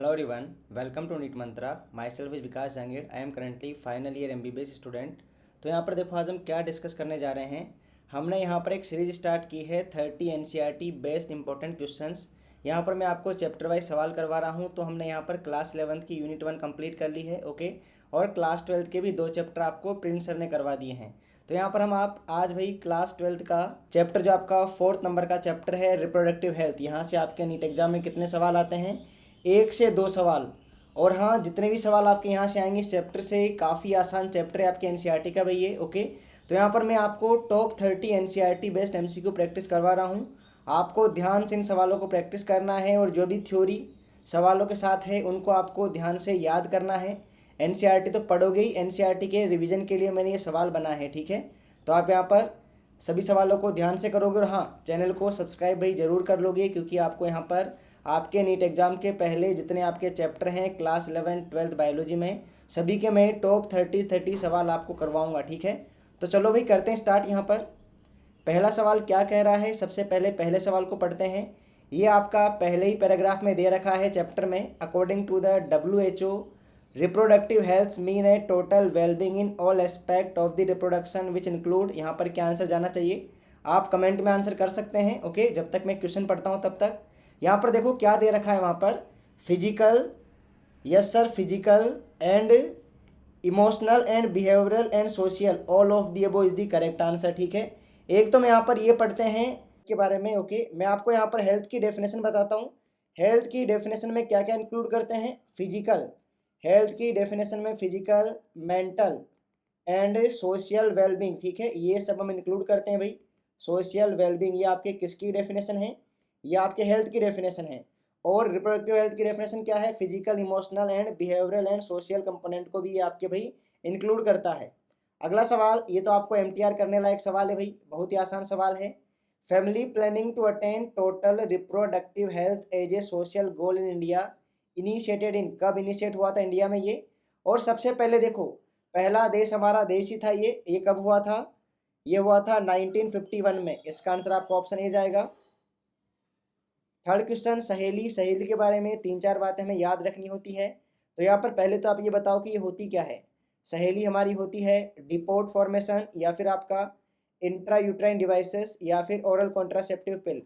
Hello everyone, welcome to NEET Mantra. Myself is Vikas Jahangir. I am currently final year MBBS student. तो यहाँ पर देखो आज हम क्या डिस्कस करने जा रहे हैं. हमने यहाँ पर एक सीरीज स्टार्ट की है 30 NCERT बेस्ट इंपॉर्टेंट क्वेश्चंस. यहाँ पर मैं आपको चैप्टर वाइज सवाल करवा रहा हूँ. तो हमने यहाँ पर क्लास 11th की यूनिट 1 कंप्लीट कर ली है. ओके. और क्लास 12th के भी 2 चैप्टर आपको प्रिंस सर ने करवा दिए हैं. तो यहाँ पर हम आप आज भाई क्लास 12th का चैप्टर जो आपका 4th नंबर का चैप्टर है रिप्रोडक्टिव हेल्थ. यहाँ से आपके नीट एग्जाम में कितने सवाल आते हैं? 1 से 2 सवाल. और हाँ, जितने भी सवाल आपके यहाँ से आएंगे इस चैप्टर से काफ़ी आसान चैप्टर है आपके एनसीईआरटी का भाई ये. ओके. तो यहाँ पर मैं आपको top 30 NCERT best MCQ practice करवा रहा हूँ. आपको ध्यान से इन सवालों को प्रैक्टिस करना है और जो भी थ्योरी सवालों के साथ है उनको आपको ध्यान से याद करना है. एनसीईआरटी तो पढ़ोगे ही, एनसीईआरटी के रिवीजन के लिए मैंने ये सवाल बना है. ठीक है. तो आप यहाँ पर सभी सवालों को ध्यान से करोगे और हाँ, चैनल को सब्सक्राइब भाई ज़रूर कर लोगे, क्योंकि आपको यहाँ पर आपके नीट एग्ज़ाम के पहले जितने आपके चैप्टर हैं क्लास 11 12 बायोलॉजी में, सभी के मैं टॉप 30 सवाल आपको करवाऊंगा. ठीक है. तो चलो भाई करते हैं स्टार्ट. यहाँ पर पहला सवाल क्या कह रहा है, सबसे पहले पहले सवाल को पढ़ते हैं. ये आपका पहले ही पैराग्राफ में दे रखा है चैप्टर में. According to the WHO reproductive health mean है total wellbeing in all aspect of the reproduction which include. यहाँ पर क्या आंसर जाना चाहिए आप कमेंट में आंसर कर सकते हैं. ओके. जब तक मैं क्वेश्चन पढ़ता हूँ तब तक यहाँ पर देखो क्या दे रखा है वहाँ पर. Physical, yes sir, physical and emotional and behavioural and social all of the above is the correct answer. ठीक है. एक तो मैं यहाँ पर ये पढ़ते हैं के बारे में. ओके. मैं आपको यहाँ पर हेल्थ की डेफिनेशन बताता हूँ. हेल्थ की डेफिनेशन में क्या क्या इंक्लूड करते हैं. फिजिकल, हेल्थ की डेफिनेशन में physical, mental and social wellbeing. ठीक है. ये सब हम इंक्लूड करते हैं भाई. सोशल वेलबींग ये आपके किसकी डेफिनेशन है? ये आपके हेल्थ की डेफिनेशन है. और रिप्रोडक्टिव हेल्थ की डेफिनेशन क्या है? Physical, emotional and behavioural and social component को भी ये आपके भाई इंक्लूड करता है. अगला सवाल, ये तो आपको एमटीआर करने लायक सवाल है भाई, बहुत ही आसान सवाल है. Family planning to attain total reproductive health as a social goal in India initiated in. कब इनिशिएट हुआ था इंडिया में ये? और सबसे पहले देखो, पहला देश हमारा देश ही था ये कब हुआ था? ये हुआ था 1951 में. इसका आंसर आपका ऑप्शन ए जाएगा. थर्ड क्वेश्चन, सहेली. सहेली के बारे में 3-4 बातें हमें याद रखनी होती है. तो यहाँ पर पहले तो आप ये बताओ कि ये होती क्या है. सहेली हमारी होती है डिपोर्ट फॉर्मेशन, या फिर आपका इंट्रा यूट्राइन डिवाइसेस, या फिर ओरल कॉन्ट्रासेप्टिव पिल.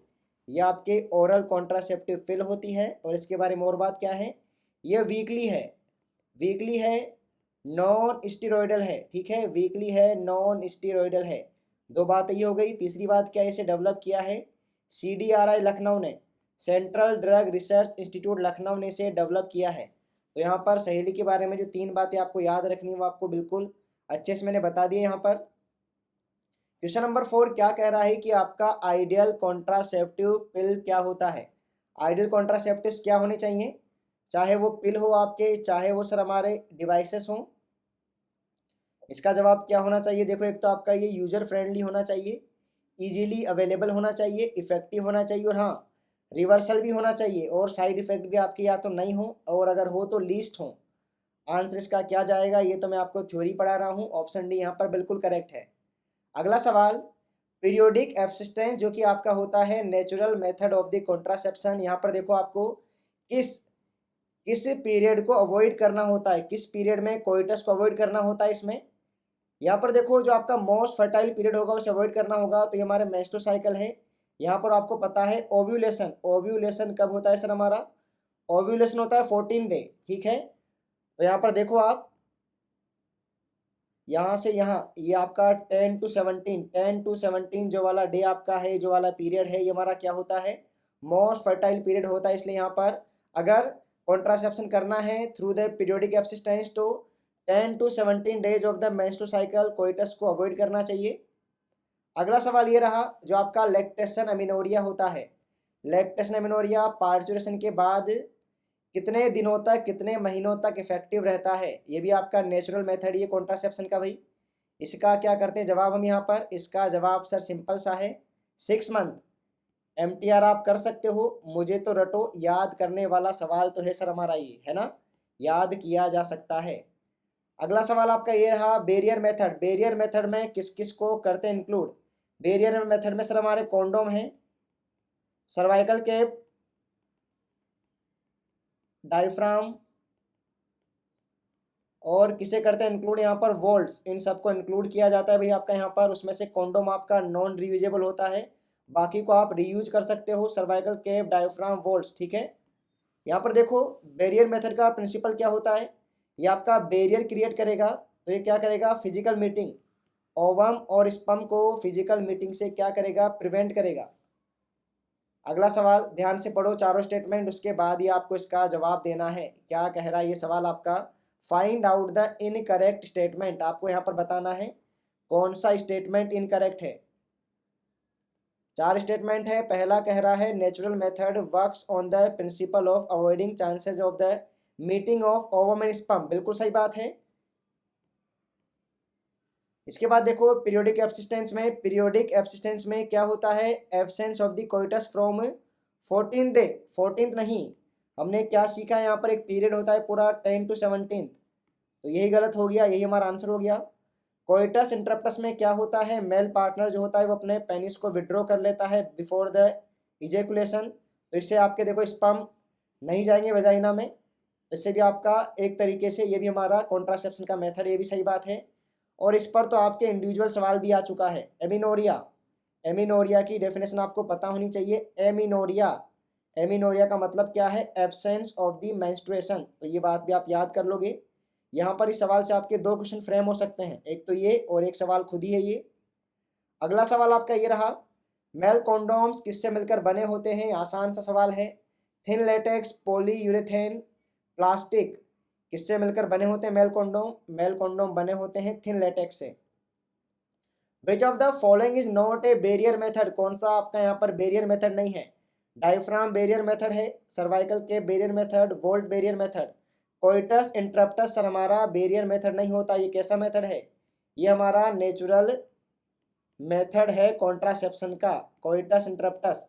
ये आपके ओरल कॉन्ट्रासेप्टिव पिल होती है. और इसके बारे में और बात क्या है, ये वीकली है. वीकली है, नॉन स्टीरोइडल है. ठीक है. वीकली है, नॉन स्टीरोइडल है. 2 बातें ये हो गई. तीसरी बात क्या है, इसे डेवलप किया है CDRI लखनऊ ने, central drug research institute Lucknow ने इसे डेवलप किया है. तो यहाँ पर सहेली के बारे में जो 3 बातें आपको याद रखनी है वो आपको बिल्कुल अच्छे से मैंने बता दिए. यहाँ पर क्वेश्चन नंबर 4 क्या कह रहा है कि आपका आइडियल कॉन्ट्रासेप्टिव पिल क्या होता है. आइडियल कॉन्ट्रासेप्टिव क्या होने चाहिए, चाहे वो पिल हो आपके, चाहे वो सर हमारे डिवाइसेस हों. इसका जवाब क्या होना चाहिए. देखो, एक तो आपका ये यूजर फ्रेंडली होना चाहिए, इजीली अवेलेबल होना चाहिए, इफेक्टिव होना चाहिए, और हाँ रिवर्सल भी होना चाहिए, और साइड इफेक्ट भी आपके या तो नहीं हो, और अगर हो तो लीस्ट हो. आंसर इसका क्या जाएगा, ये तो मैं आपको थ्योरी पढ़ा रहा हूँ. ऑप्शन डी यहाँ पर बिल्कुल करेक्ट है. अगला सवाल, पीरियोडिक एब्सिस्टेंस जो कि आपका होता है natural method of the contraception. यहाँ पर देखो आपको किस किस पीरियड को अवॉइड करना होता है, किस पीरियड में कोइटस को अवॉइड करना होता है. इसमें यहाँ पर देखो जो आपका मोस्ट फर्टाइल पीरियड होगा उसे अवॉइड करना होगा. तो ये हमारे मेंस्ट्रुअल साइकिल है. यहाँ पर आपको पता है ओव्यूलेशन. ओव्यूलेशन कब होता है सर हमारा? ओव्यूलेशन होता है 14 डे. ठीक है. तो यहाँ पर देखो आप, यहाँ से यहाँ ये आपका 10 to 17 जो वाला डे आपका है, जो वाला पीरियड है, ये हमारा क्या होता है? मोस्ट फर्टाइल पीरियड होता है. इसलिए यहाँ पर अगर कॉन्ट्रासेप्शन करना है थ्रू द पीरियोडिक एब्सिस्टेंस तो 10 to 17 days of the menstrual cycle coitus को अवॉइड करना चाहिए. अगला सवाल ये रहा, जो आपका लैक्टेशन अमीनोरिया होता है. लैक्टेशन अमीनोरिया पार्चुरेशन के बाद कितने दिनों तक, कितने महीनों तक इफेक्टिव रहता है? ये भी आपका नेचुरल मेथड ये कॉन्ट्रासेप्शन का भाई. इसका क्या करते हैं जवाब हम यहाँ पर. इसका जवाब सर सिंपल सा है 6 मंथ. एमटीआर आप कर सकते हो, मुझे तो रटो, याद करने वाला सवाल तो है सर हमारा, ये है ना, याद किया जा सकता है. अगला सवाल आपका ये रहा, बेरियर मेथड. बेरियर मेथड में किस किस को करते हैं इंक्लूड. बेरियर मेथड में सर हमारे कॉन्डोम है, सर्वाइकल केप, डायफ्राम, और किसे करते हैं इंक्लूड यहाँ पर, वोल्ट्स, इन सबको इंक्लूड किया जाता है भाई आपका यहाँ पर। उसमें से कॉन्डोम आपका नॉन रियूजेबल होता है, बाकी को आप रीयूज कर सकते हो, सर्वाइकल कैप, डायफ्राम, वोल्ट्स, ठीक है। यहाँ पर देखो बैरियर मेथड का प्रिंसिपल क्या होता है, ये आपका बैरियर क्रिएट करेगा, तो ये क्या करेगा, फिजिकल मीटिंग, ओवम और स्पर्म को फिजिकल मीटिंग से क्या करेगा, प्रिवेंट करेगा। अगला सवाल ध्यान से पढ़ो चारों स्टेटमेंट, उसके बाद ही आपको इसका जवाब देना है। क्या कह रहा है ये सवाल आपका, find out the incorrect statement, आपको यहाँ पर बताना है कौन सा स्टेटमेंट इनकरेक्ट है। चार स्टेटमेंट है। पहला कह रहा है natural method works on the principle of avoiding chances of the meeting of ovum and sperm, बिल्कुल सही बात है। इसके बाद देखो पीरियोडिक एब्सिस्टेंस में क्या होता है, absence of the coitus from 14th day, 14th नहीं, हमने क्या सीखा है यहाँ पर, एक पीरियड होता है पूरा 10 to 17, तो यही गलत हो गया, यही हमारा आंसर हो गया। कोइटस इंटरप्टस में क्या होता है, मेल पार्टनर जो होता है वो अपने पेनिस को विड्रॉ कर लेता है बिफोर द इजेकुलेशन, तो इससे आपके देखो स्पर्म नहीं जाएंगे वेजाइना में, इससे भी आपका एक तरीके से ये भी हमारा कॉन्ट्रासेप्शन का मेथड, ये भी सही बात है। और इस पर तो आपके इंडिविजुअल सवाल भी आ चुका है। एमिनोरिया की डेफिनेशन आपको पता होनी चाहिए। एमिनोरिया का मतलब क्या है, एब्सेंस ऑफ द मेंस्ट्रुएशन, तो ये बात भी आप याद कर लोगे। यहाँ पर इस सवाल से आपके दो क्वेश्चन फ्रेम हो सकते हैं, एक तो ये और एक सवाल खुद ही है ये। अगला सवाल आपका ये रहा, मेल कॉन्डोम्स किससे मिलकर बने होते हैं, आसान सा सवाल है। थिन लेटेक्स, पॉलीयूरेथेन, प्लास्टिक, किससे मिलकर बने होते हैं मेल कॉन्डोम बने होते हैं थिन लेटेक्स से। Which of the following is not a barrier method, कौन सा आपका यहाँ पर बैरियर मेथड नहीं है, डायफ्राम बैरियर मेथड है, सर्वाइकल के barrier method, vault barrier method, coitus interruptus sir हमारा बैरियर मेथड नहीं होता, ये कैसा मेथड है, ये हमारा नेचुरल मेथड है कॉन्ट्रासेप्शन का, कोइटस इंटरप्टस।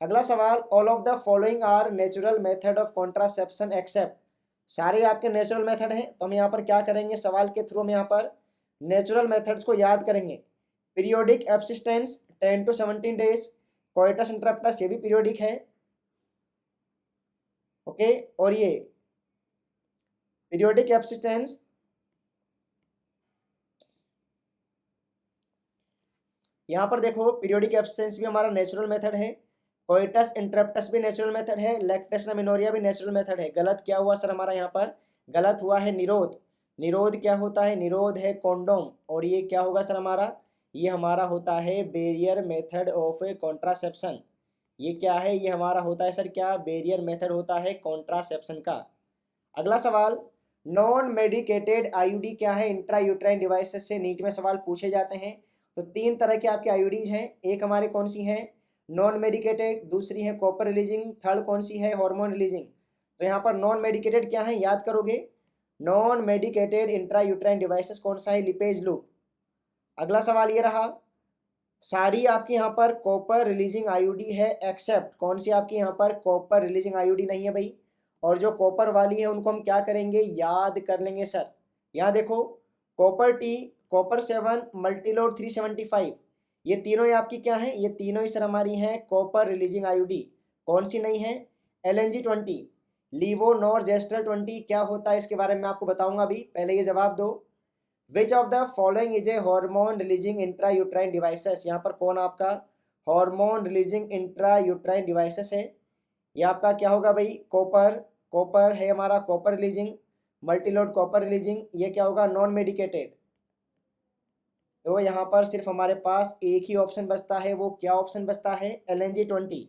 अगला सवाल, all of the following are natural method of contraception except, सारे आपके नेचुरल मेथड हैं, तो हम यहाँ पर क्या करेंगे, सवाल के थ्रू हम यहाँ पर नेचुरल मेथड्स को याद करेंगे। Periodic abstinence 10 to 17 days, coitus interruptus ये भी पीरियोडिक है, ओके। और ये पीरियोडिक एब्सिस्टेंस यहाँ पर देखो, पीरियोडिक एब्सिस्टेंस भी हमारा नेचुरल मेथड है, कोइटस इंटरप्टस भी नेचुरल मेथड है, लैक्टेशन अमेनोरिया भी नेचुरल मेथड है। गलत क्या हुआ सर हमारा यहाँ पर, गलत हुआ है निरोध। निरोध क्या होता है, निरोध है कॉन्डोम, और ये क्या होगा सर हमारा, ये हमारा होता है बैरियर मेथड ऑफ कॉन्ट्रासेप्शन। ये क्या है, ये हमारा होता है सर क्या, बैरियर मेथड होता है कॉन्ट्रासेप्शन का। अगला सवाल, नॉन मेडिकेटेड आईयूडी क्या है, इंट्रा यूट्राइन डिवाइसेस से नीट में सवाल पूछे जाते हैं। तो तीन तरह के आपके आईयूडीज हैं, एक हमारे कौन सी हैं, नॉन मेडिकेटेड, दूसरी है कॉपर रिलीजिंग, थर्ड कौन सी है, हार्मोन रिलीजिंग। तो यहाँ पर नॉन मेडिकेटेड क्या है, याद करोगे, non medicated intra uterine devices कौन सा है, लिपेज लूप। अगला सवाल ये रहा, सारी आपकी यहाँ पर कॉपर रिलीजिंग आईयूडी है एक्सेप्ट कौन सी आपकी यहाँ पर कॉपर रिलीजिंग आईयूडी नहीं है भाई, और जो कॉपर वाली है उनको हम क्या करेंगे, याद कर लेंगे सर। यहाँ देखो कॉपर टी, कॉपर 7, मल्टीलोड 375, ये तीनों ही आपकी क्या हैं, ये तीनों ही सर हमारी हैं कॉपर रिलीजिंग आईयूडी। कौन सी नहीं है, LNG-20, लीवोनॉर्जेस्ट्रल 20 क्या होता है इसके बारे में आपको बताऊंगा अभी, पहले ये जवाब दो। विच of the following is a hormone releasing intra uterine devices, यहाँ पर कौन आपका hormone releasing intra uterine devices है, ये आपका क्या होगा भाई, कॉपर है हमारा copper releasing, Multiload copper releasing, ये क्या होगा, नॉन मेडिकेटेड। तो यहाँ पर सिर्फ हमारे पास एक ही ऑप्शन बचता है, वो क्या ऑप्शन बचता है, LNG-20,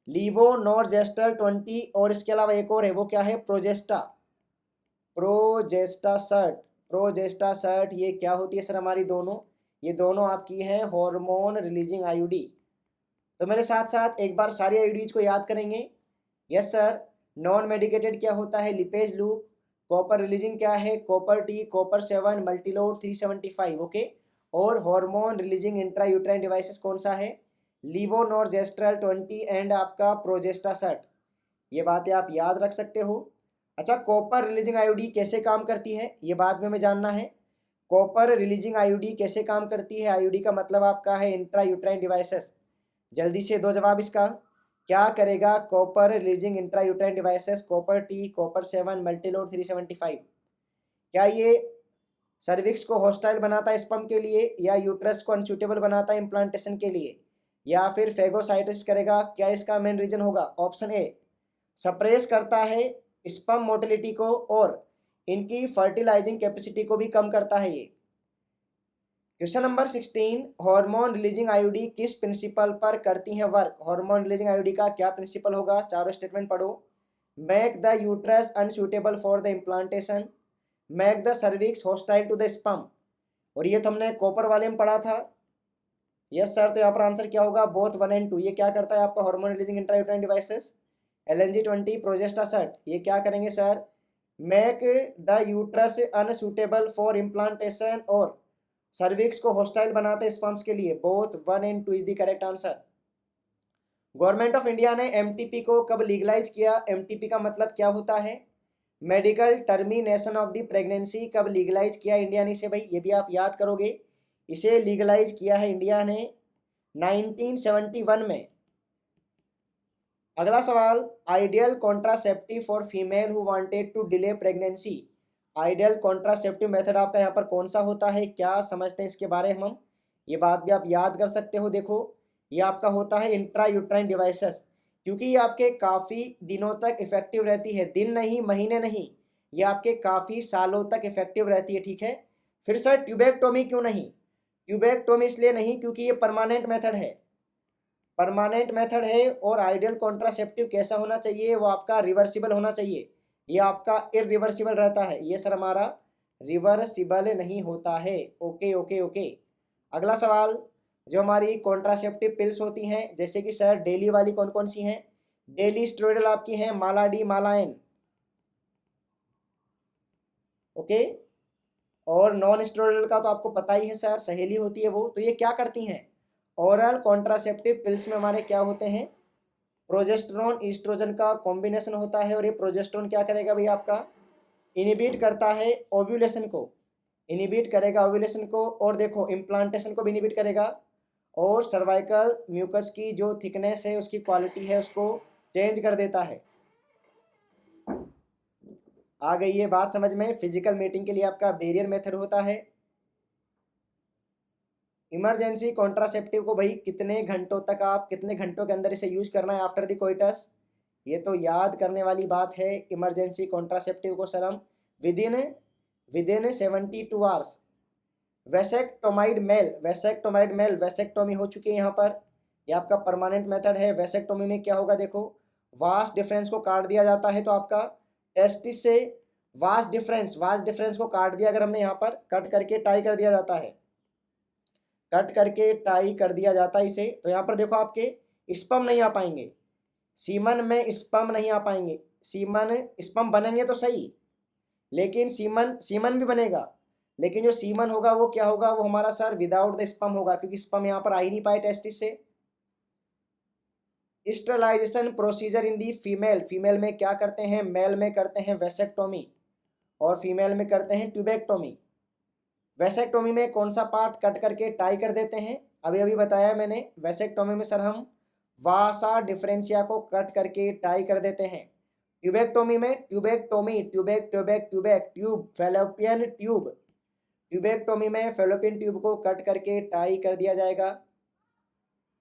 लीवोनॉर्जेस्ट्रल 20, और इसके अलावा एक और है, वो क्या है, प्रोजेस्टासर्ट, ये क्या होती है सर हमारी दोनों, ये दोनों आपकी हैं हार्मोन रिलीजिंग आईयूडी। तो मेरे साथ साथ एक बार सारी आईयूडीज को याद करेंगे। यस सर, नॉन मेडिकेटेड क्या होता है, लिपेज लूप, कॉपर रिलीजिंग क्या है, copper T, copper 7, multiload 375, okay. और hormone releasing intra uterine devices कौन सा है, लीवोनॉर्जेस्ट्रल 20 एंड आपका प्रोजेस्टासर्ट, ये बातें आप याद रख सकते हो। अच्छा, कॉपर रिलीजिंग आईयूडी कैसे काम करती है, ये बाद में हमें जानना है। कॉपर रिलीजिंग आईयूडी कैसे काम करती है, आईयूडी का मतलब आपका है इंट्रा यूट्राइन डिवाइसेस। जल्दी से दो जवाब इसका, क्या करेगा copper releasing intra uterine devices, copper T, copper 7, multiload 375। क्या ये सर्विक्स को हॉस्टाइल बनाता है स्पर्म के लिए, या यूट्रस को अनसूटेबल बनाता है इम्प्लांटेशन के लिए, या फिर फेगोसाइटिस करेगा? क्या इसका मेन रीजन होगा? ऑप्शन ए, सप्रेस करता है स्पर्म मोटिलिटी को और इनकी फर्टिलाइजिंग कैपेसिटी को भी कम करता है ये। Question number 16, hormone releasing IUD किस प्रिंसिपल पर करती हैं वर्क? हार्मोन रिलीजिंग आईयूडी का क्या प्रिंसिपल होगा? चारों स्टेटमेंट पढ़ो। Make the uterus unsuitable for the implantation, make the cervix hostile to the sperm, और ये तो हमने कॉपर वाले में पढ़ा था। यस सर, तो यहाँ पर आंसर क्या होगा? बोथ 1 और 2। ये क्या करता है आपका hormone releasing intrauterine devices? LNG-20 प्रोजेस्टासर्ट, ये क्या करेंगे sir? Make the uterus unsuitable for implantation और सर्विक्स को हॉस्टाइल बनाते स्पर्म्स के लिए। बोथ 1 और 2 is the correct answer. Government of India ने MTP को कब लीगलाइज किया? MTP का मतलब क्या होता है? Medical termination of the pregnancy. कब लीगलाइज किया इंडिया ने इसे भाई? ये भी आप याद करोगे। इसे लीगलाइज किया है इंडिया ने 1971 में। अगला सवाल, ideal contraceptive for female who wanted to delay pregnancy. Ideal contraceptive method आपका यहाँ पर कौन सा होता है? क्या समझते हैं इसके बारे में हम? ये बात भी आप याद कर सकते हो। देखो, ये आपका होता है इंट्रा यूट्राइन डिवाइसेस, क्योंकि ये आपके काफ़ी दिनों तक इफेक्टिव रहती है। दिन नहीं, महीने नहीं, ये आपके काफ़ी सालों तक इफेक्टिव रहती है। ठीक है। फिर सर ट्यूबेक्टोमी क्यों नहीं? ट्यूबेक्टोमी इसलिए नहीं क्योंकि ये परमानेंट मेथड है। परमानेंट मेथड है। और आइडियल कॉन्ट्रासेप्टिव कैसा होना चाहिए? वो आपका रिवर्सिबल होना चाहिए। ये आपका इरिवर्सिबल रहता है। ये सर हमारा रिवर्सिबल नहीं होता है। Okay okay okay. अगला सवाल, जो हमारी कॉन्ट्रासेप्टिव पिल्स होती हैं, जैसे कि सर डेली वाली कौन कौन सी हैं? डेली स्टेरॉइडल आपकी हैं माला डी, माला एन। ओके। और नॉन स्टेरॉइडल का तो आपको पता ही है सर, सहेली होती है वो। तो ये क्या करती हैं? ओरल कॉन्ट्रासेप्टिव पिल्स में हमारे क्या होते हैं? प्रोजेस्टेरोन ईस्ट्रोजन का कॉम्बिनेशन होता है। और ये प्रोजेस्टेरोन क्या करेगा भाई? आपका इनिबिट करता है ओव्यूलेशन को, इनिबिट करेगा ओव्यूलेशन को। और देखो इम्प्लांटेशन को भी इनिबिट करेगा। और सर्वाइकल म्यूकस की जो थिकनेस है, उसकी क्वालिटी है, उसको चेंज कर देता है। आ गई ये बात समझ में? फिजिकल मीटिंग के लिए आपका बैरियर मेथड होता है। इमरजेंसी कॉन्ट्रासेप्टिव को भाई कितने घंटों तक, आप कितने घंटों के अंदर इसे यूज करना है आफ्टर द कोइटस? ये तो याद करने वाली बात है। इमरजेंसी कॉन्ट्रासेप्टिव को सर हम विदिन 72 आवर्स। वेसेक्टोमाइड मेल, वेसेक्टोमी हो चुकी है यहाँ पर। ये आपका परमानेंट मेथड है। वेसेक्टोमी में क्या होगा? देखो, वास्ट डिफरेंस को काट दिया जाता है। तो आपका टेस्टिस से वास्ट डिफरेंस को काट दिया, अगर हमने यहाँ पर कट करके टाई कर दिया जाता है, कट करके टाई कर दिया जाता है इसे, तो यहाँ पर देखो आपके स्पर्म नहीं आ पाएंगे, सीमन में स्पर्म नहीं आ पाएंगे। स्पर्म बनेंगे तो सही, लेकिन सीमन भी बनेगा, लेकिन जो सीमन होगा वो क्या होगा? वो हमारा सर विदाउट द स्पर्म होगा, क्योंकि स्पर्म यहाँ पर आ ही नहीं पाए टेस्टिस से। Sterilisation procedure in the female में क्या करते हैं? मेल में करते हैं वेसेक्टोमी और फीमेल में करते हैं ट्यूबेक्टोमी। वेसेक्टोमी में कौन सा पार्ट कट करके टाई कर देते हैं? अभी अभी बताया मैंने। वेसेक्टोमी में सर हम वासा डिफरेंशिया को कट करके टाई कर देते हैं। ट्यूबेक्टोमी में ट्यूब फेलोपियन ट्यूब, ट्यूबेक्टोमी में फेलोपियन ट्यूब को कट करके टाई कर दिया जाएगा।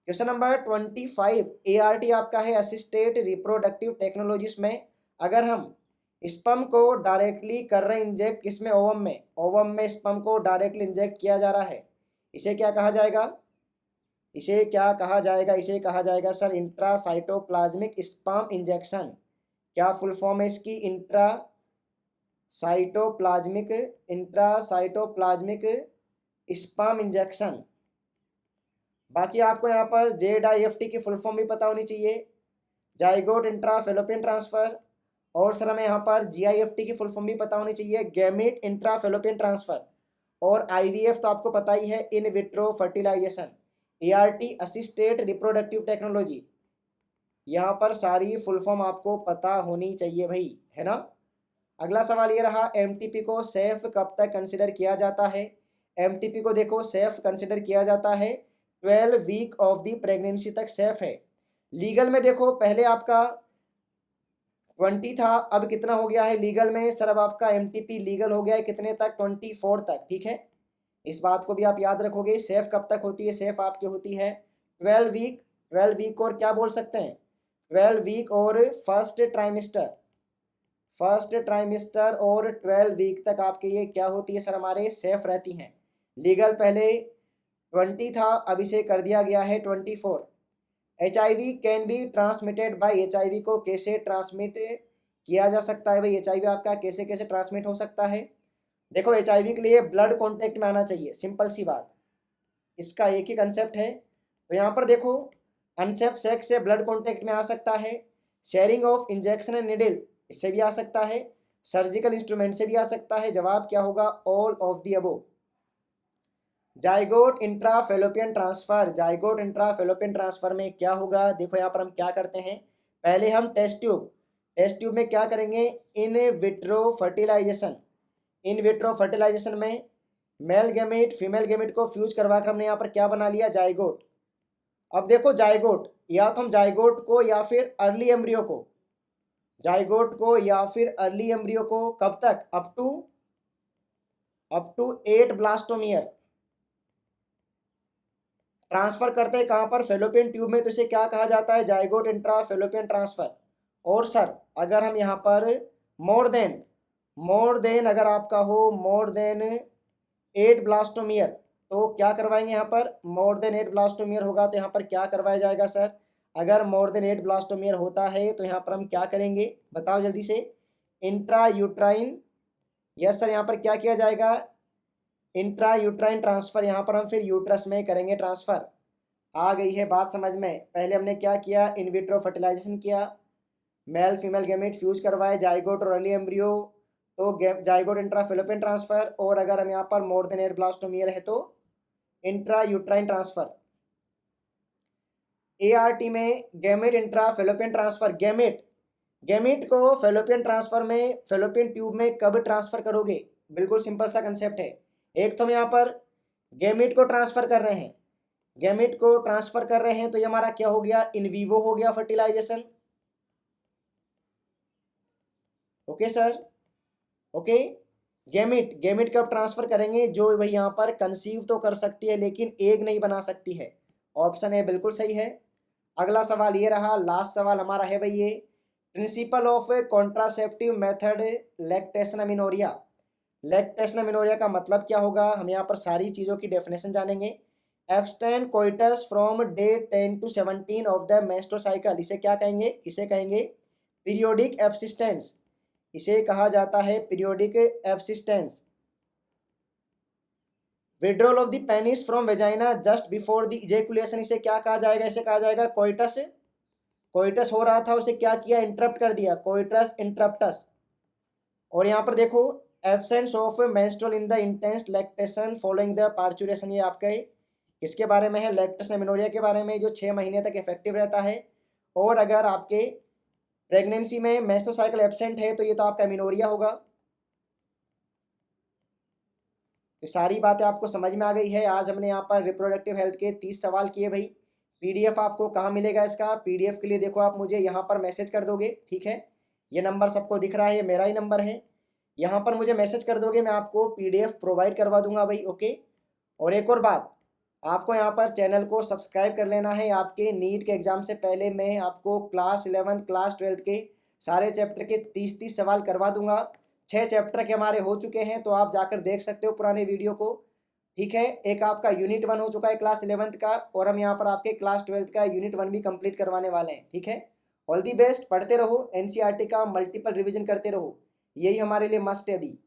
क्वेश्चन नंबर 25, ART आपका है असिस्टेड रिप्रोडक्टिव टेक्नोलॉजीज में। अगर हम स्पर्म को डायरेक्टली कर रहे हैं इंजेक्ट, किसमें? ओवम में स्पर्म को डायरेक्टली इंजेक्ट किया जा रहा है, इसे क्या कहा जाएगा? इसे कहा जाएगा सर इंट्रासाइटोप्लाज्मिक स्पर्म इंजेक्शन। क्या फुल फॉर्म है इसकी? Intracytoplasmic sperm injection. बाकी आपको यहाँ पर JIFT की फुल फॉर्म भी पता होनी चाहिए, जाइगोट इंट्रा फेलोपियन ट्रांसफर। और सर हमें यहाँ पर GIFT की फुल फॉर्म भी पता होनी चाहिए, गैमेट इंट्रा फेलोपियन ट्रांसफर। और IVF तो आपको पता ही है, in vitro fertilisation. ART assisted reproductive technology, यहाँ पर सारी फुल फॉर्म आपको पता होनी चाहिए भाई, है ना। अगला सवाल ये रहा, MTP को सेफ कब तक कंसिडर किया जाता है? MTP को देखो सेफ कंसिडर किया जाता है 12 वीक ऑफ द प्रेगनेंसी तक सेफ है। लीगल में देखो पहले आपका 20 था, अब कितना हो गया है लीगल में सर, अब आपका एमटीपी लीगल हो गया है कितने तक, 24 तक, ठीक है। इस बात को भी आप याद रखोगे। सेफ कब तक होती है, सेफ आपकी होती है 12 वीक, 12 वीक और क्या बोल सकते हैं 12 वीक और फर्स्ट ट्राइमेस्टर, फर्स्ट ट्राइमेस्टर और 12 वीक तक आपके ये क्या होती है सर, हमारे सेफ रहती हैं। लीगल पहले 20 था, अब इसे कर दिया गया है 24। HIV can be transmitted by, HIV को कैसे ट्रांसमिट किया जा सकता है भाई, HIV आपका कैसे कैसे ट्रांसमिट हो सकता है। देखो HIV के लिए ब्लड कॉन्टेक्ट में आना चाहिए, सिंपल सी बात, इसका एक ही कंसेप्ट है। तो यहाँ पर देखो अनसेफ सेक्स से ब्लड कॉन्टेक्ट में आ सकता है, sharing of injection and needle इससे भी आ सकता है, सर्जिकल इंस्ट्रूमेंट से भी आ सकता है। जवाब क्या होगा, all of the above. Zygote intrafallopian transfer, zygote intrafallopian transfer में क्या होगा, देखो यहाँ पर हम क्या करते हैं, पहले हम टेस्ट ट्यूब, टेस्ट ट्यूब में क्या करेंगे, in vitro fertilisation, in vitro fertilisation में मेल गेमेट फीमेल गेमेट को फ्यूज करवा कर हमने यहाँ पर क्या बना लिया, जाइगोट। अब देखो जाइगोट, या तो हम जाइगोट को या फिर अर्ली एम्ब्रियो को, जाइगोट को या फिर अर्ली एम्ब्रियो को कब तक, अप टू 8 ब्लास्टोम ईयर ट्रांसफर करते हैं कहाँ पर, फेलोपियन ट्यूब में, तो इसे क्या कहा जाता है, जाइगोट इंट्रा फेलोपियन ट्रांसफर। और सर अगर हम यहाँ पर मोर देन अगर आपका हो मोर देन 8 ब्लास्टोम ईयर, तो क्या करवाएंगे यहाँ पर, मोर देन 8 ब्लास्टोम ईयर होगा तो यहाँ पर क्या करवाया जाएगा सर, अगर मोर देन 8 ब्लास्टोम ईयर होता है तो यहाँ पर हम क्या करेंगे, बताओ जल्दी से, इंट्रा यूट्राइन, यस सर, यहाँ पर क्या किया जाएगा, इंट्रा यूट्राइन ट्रांसफर, यहाँ पर हम फिर यूट्रस में करेंगे ट्रांसफर। आ गई है बात समझ में। पहले हमने क्या किया, इन विट्रो फर्टिलाइजेशन किया, मेल फीमेल गेमेट फ्यूज करवाए, जाइगोट और अर्ली एम्ब्रियो, तो जाइगोट इंट्रा फेलोपियन ट्रांसफर, और अगर हम यहाँ पर मोर देन 8 ब्लास्टोम ईयर है तो इंट्रा यूट्राइन ट्रांसफर। ART में gamete intra fallopian transfer, gamete को फेलोपियन ट्रांसफर में, फेलोपियन ट्यूब में कब ट्रांसफर करोगे, बिल्कुल सिंपल सा कंसेप्ट है। एक तो हम यहाँ पर गैमेट को ट्रांसफर कर रहे हैं, गैमेट को ट्रांसफर कर रहे हैं तो ये हमारा क्या हो गया, इन वीवो हो गया fertilisation, okay sir, okay. Gamete कब ट्रांसफर करेंगे, जो भाई यहाँ पर कंसीव तो कर सकती है लेकिन एग नहीं बना सकती है, ऑप्शन ए बिल्कुल सही है। अगला सवाल ये रहा, लास्ट सवाल हमारा है भाई ये, principle of contraceptive method lactation amenorrhoea, lactation amenorrhoea का मतलब क्या होगा, हम यहाँ पर सारी चीज़ों की डेफिनेशन जानेंगे। Abstain coitus from day 10 to 17 of the menstrual cycle, इसे क्या कहेंगे, इसे कहेंगे पीरियोडिक एब्सिस्टेंस, इसे कहा जाता है periodic abstinence. Withdrawal of the penis from vagina just before the ejaculation, इसे क्या कहा जाएगा, इसे कहा जाएगा कोइटस, कोइटस हो रहा था उसे क्या किया, इंटरप्ट कर दिया, कोइटस इंटरप्टस। और यहाँ पर देखो absence of menstrual in the intense lactation following the parturition, ये आपके किसके बारे में है, लैक्टेशन एमिनोरिया के बारे में, जो 6 महीने तक इफेक्टिव रहता है। और अगर आपके प्रेगनेंसी में मेंस्ट्रुअल साइकिल एब्सेंट है तो ये तो आपका एमिनोरिया होगा। तो सारी बातें आपको समझ में आ गई है। आज हमने यहाँ पर रिप्रोडक्टिव हेल्थ के 30 सवाल किए भाई। PDF आपको कहाँ मिलेगा इसका, PDF के लिए देखो आप मुझे यहाँ पर मैसेज कर दोगे, ठीक है, ये नंबर सबको दिख रहा है, ये मेरा ही नंबर है, यहाँ पर मुझे मैसेज कर दोगे, मैं आपको PDF प्रोवाइड करवा दूंगा भाई, ओके। और एक और बात, आपको यहाँ पर चैनल को सब्सक्राइब कर लेना है। आपके नीट के एग्ज़ाम से पहले मैं आपको क्लास 11 क्लास 12 के सारे चैप्टर के 30 सवाल करवा दूंगा। 6 चैप्टर के हमारे हो चुके हैं, तो आप जाकर देख सकते हो पुराने वीडियो को, ठीक है। एक आपका यूनिट 1 हो चुका है क्लास 11 का, और हम यहाँ पर आपके क्लास 12 का यूनिट 1 भी कंप्लीट करवाने वाले हैं, ठीक है। ऑल दी बेस्ट, पढ़ते रहो, NCERT का मल्टीपल रिविजन करते रहो, यही हमारे लिए मस्ट है अभी।